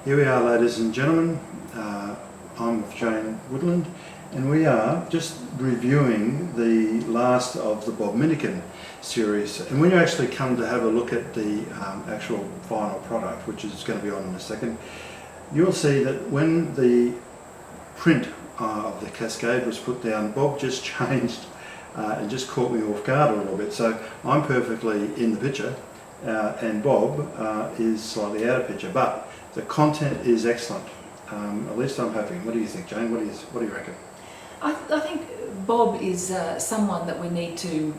Here we are, ladies and gentlemen. I'm with Jane Woodland, and we are just reviewing the last of the Bob Minnikin series. And when you actually come to have a look at the actual final product, which is going to be on in a second, you'll see that when the print of the Cascade was put down, Bob just changed and just caught me off guard a little bit. So I'm perfectly in the picture, and Bob is slightly out of picture, but the content is excellent. At least I'm hoping. What do you think, Jane? What do you reckon? I think Bob is someone that we need to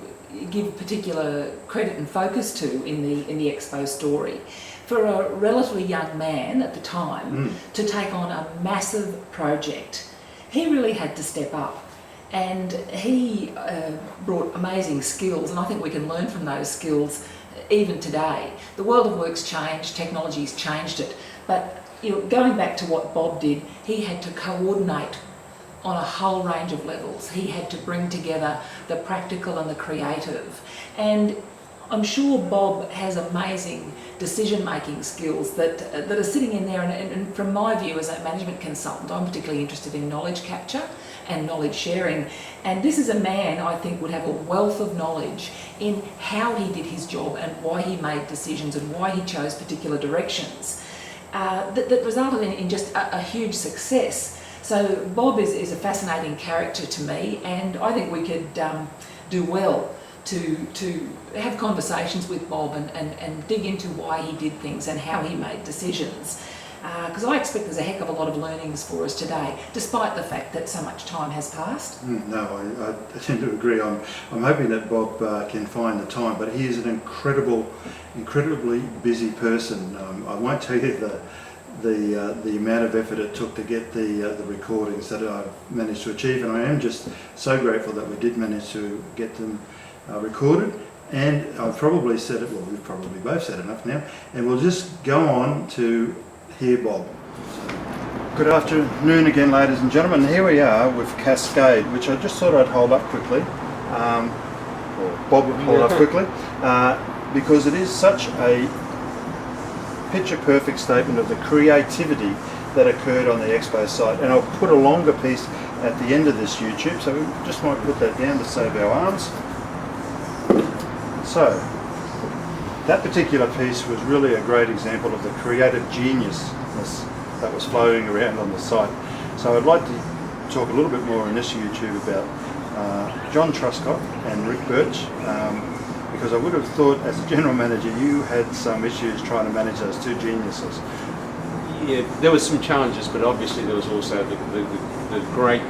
give particular credit and focus to in the Expo story. For a relatively young man at the time to take on a massive project, he really had to step up, and he brought amazing skills, and I think we can learn from those skills even today. The world of work's changed, technology's changed it, but going back to what Bob did, he had to coordinate on a whole range of levels. He had to bring together the practical and the creative, and I'm sure Bob has amazing decision-making skills that are sitting in there, and from my view as a management consultant, I'm particularly interested in knowledge capture and knowledge sharing, and this is a man I think would have a wealth of knowledge in how he did his job and why he made decisions and why he chose particular directions that resulted in just a huge success. So Bob is a fascinating character to me, and I think we could do well to have conversations with Bob and dig into why he did things and how he made decisions. Because I expect there's a heck of a lot of learnings for us today, despite the fact that so much time has passed. No, I tend to agree. I'm hoping that Bob can find the time, but he is an incredibly busy person. I won't tell you the amount of effort it took to get the recordings that I've managed to achieve, and I am just so grateful that we did manage to get them recorded. And I've probably said it, well, we've probably both said enough now, and we'll just go on to hear Bob. Good afternoon again, ladies and gentlemen. Here we are with Cascade, which I just thought I'd hold up quickly, or Bob would hold up quickly, because it is such a picture-perfect statement of the creativity that occurred on the Expo site. And I'll put a longer piece at the end of this YouTube, so we just might put that down to save our arms. So, that particular piece was really a great example of the creative geniusness that was floating around on the site. So I'd like to talk a little bit more in this YouTube about John Truscott and Rick Birch, because I would have thought as a general manager you had some issues trying to manage those two geniuses. Yeah, there was some challenges, but obviously there was also the great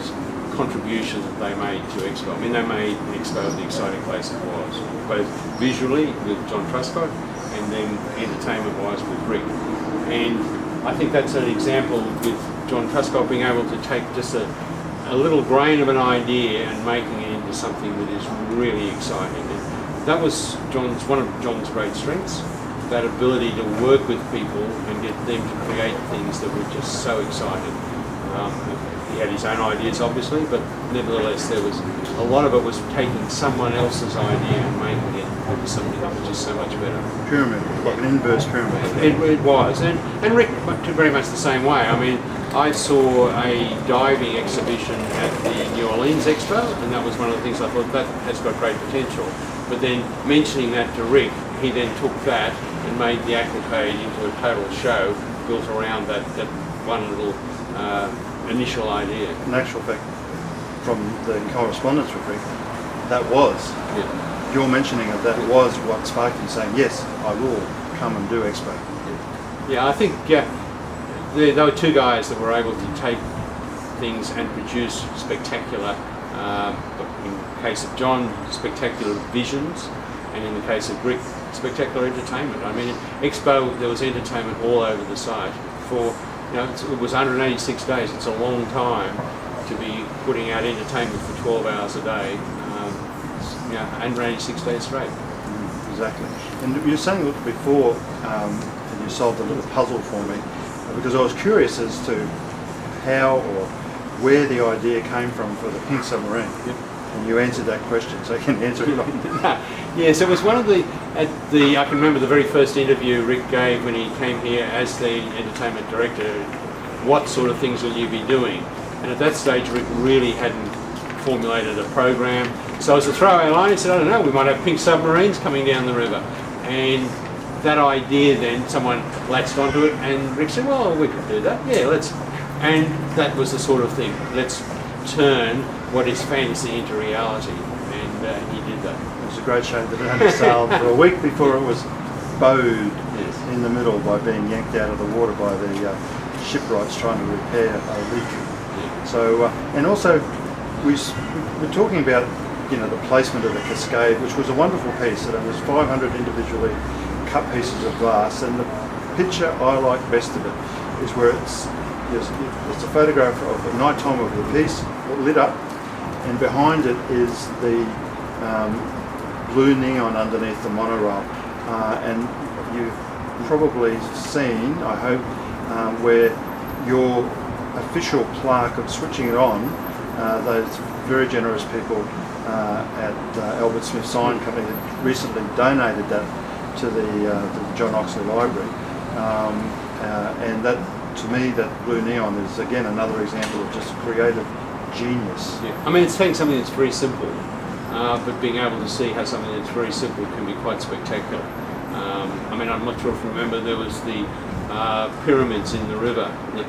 contribution that they made to Expo. I mean, they made Expo the exciting place it was, both visually with John Truscott and then entertainment-wise with Rick. And I think that's an example with John Truscott being able to take just a little grain of an idea and making it into something that is really exciting. And that was one of John's great strengths, that ability to work with people and get them to create things that were just so exciting. He had his own ideas, obviously, but nevertheless, there was a lot of it was taking someone else's idea and making it into something that was just so much better. Pyramid, like an inverse pyramid. It was, and Rick took very much the same way. I mean, I saw a diving exhibition at the New Orleans Expo, and that was one of the things I thought that has got great potential. But then mentioning that to Rick, he then took that and made the aquapade into a total show built around that one little initial idea. In actual fact, from the correspondence with Rick, that was, your mentioning of that was what sparked him saying, yes, I will come and do Expo. Yeah, I think there were two guys that were able to take things and produce spectacular, in the case of John, spectacular visions, and in the case of Rick, spectacular entertainment. I mean, at Expo, there was entertainment all over the site. It was 186 days. It's a long time to be putting out entertainment for 12 hours a day. 186 days straight. Exactly. And you were saying before, and you solved a little puzzle for me, because I was curious as to how or where the idea came from for the pink submarine. Yep. And you answered that question, so you can answer it. Yes, it was one of the, I can remember the very first interview Rick gave when he came here as the entertainment director, what sort of things will you be doing? And at that stage Rick really hadn't formulated a program. So as a throwaway line, he said, I don't know, we might have pink submarines coming down the river. And that idea then, someone latched onto it and Rick said, well, we could do that, yeah, let's, and that was the sort of thing, let's turn what is fantasy into reality, and he did that. It was a great shame that it only sailed for a week before it was bowed in the middle by being yanked out of the water by the shipwrights trying to repair a leak. Yeah. So, and also we're talking about, you know, the placement of the cascade, which was a wonderful piece, and it was 500 individually cut pieces of glass, and the picture I like best of it is where it's a photograph of the night time of the piece, lit up, and behind it is the blue neon underneath the monorail, and you've probably seen, I hope, where your official plaque of switching it on, those very generous people at Albert Smith Sign Company that recently donated that to the John Oxley Library, and that, to me, that blue neon is again another example of just creative genius. Yeah. I mean, it's taking something that's very simple, but being able to see how something that's very simple can be quite spectacular. I mean, I'm not sure if you remember, there was the pyramids in the river, the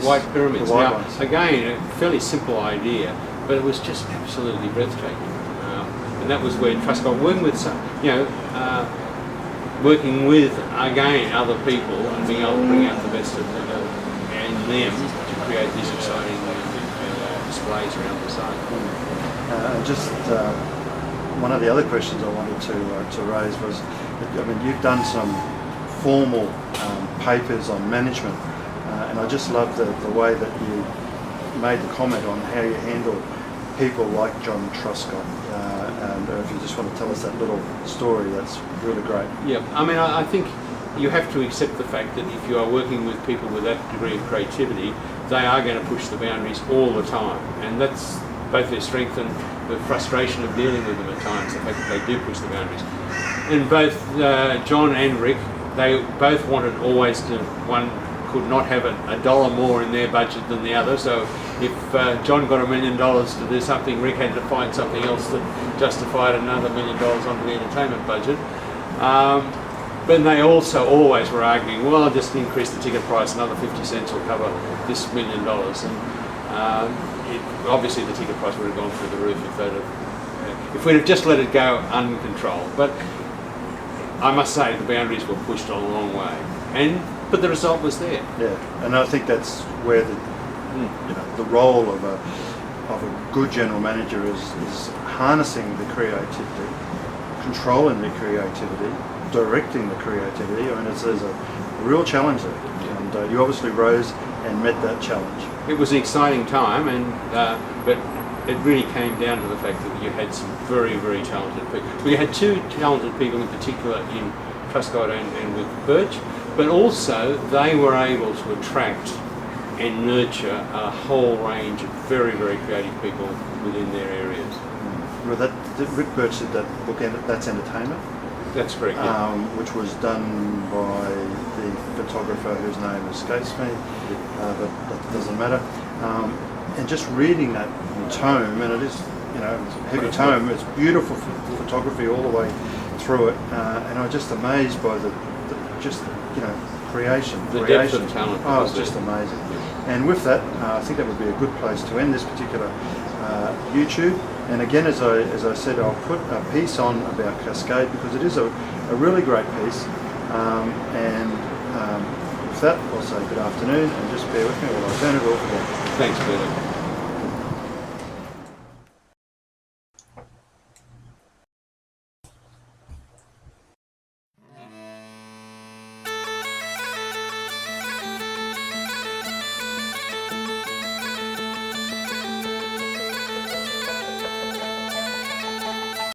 white pyramids. The white now, ones. again, a fairly simple idea, but it was just absolutely breathtaking. And that was where Truscott, working with some, working with, again, other people and being able to bring out the best of them and them to create these exciting displays around the site. Just one of the other questions I wanted to raise was, I mean, you've done some formal papers on management, and I just love the way that you made the comment on how you handle people like John Truscott. And if you just want to tell us that little story, that's really great. Yeah, I mean, I think you have to accept the fact that if you are working with people with that degree of creativity, they are going to push the boundaries all the time, and that's both their strength and the frustration of dealing with them at times, the fact that they do push the boundaries. And both John and Rick, they both wanted always to, one could not have a dollar more in their budget than the other, so if John got $1 million to do something, Rick had to find something else that justified another $1 million onto the entertainment budget. But they also always were arguing, well, I'll just increase the ticket price, another 50 cents will cover this $1 million. And obviously the ticket price would have gone through the roof if we'd have just let it go uncontrolled. But I must say the boundaries were pushed a long way, but the result was there. Yeah, and I think that's where the role of a good general manager is harnessing the creativity, controlling the creativity, directing the creativity. I mean, there's a real challenge there, and you obviously rose and met that challenge. It was an exciting time, but it really came down to the fact that you had some very, very talented people. We had two talented people in particular in Truscott and with Birch, but also they were able to attract and nurture a whole range of very, very creative people within their areas. Well, Rick Birch did that book, That's Entertainment. That's correct. Yeah. Which was done by the photographer whose name escapes me, but that doesn't matter. And just reading that tome, and it is, it's a heavy tome, it's beautiful photography all the way through it, and I'm just amazed by the creation. The depth of talent. Oh, it's just amazing. And with that, I think that would be a good place to end this particular YouTube. And again, as I said, I'll put a piece on about Cascade because it is a really great piece. And with that, I'll say good afternoon and just bear with me while I turn it off again. Thanks, Peter.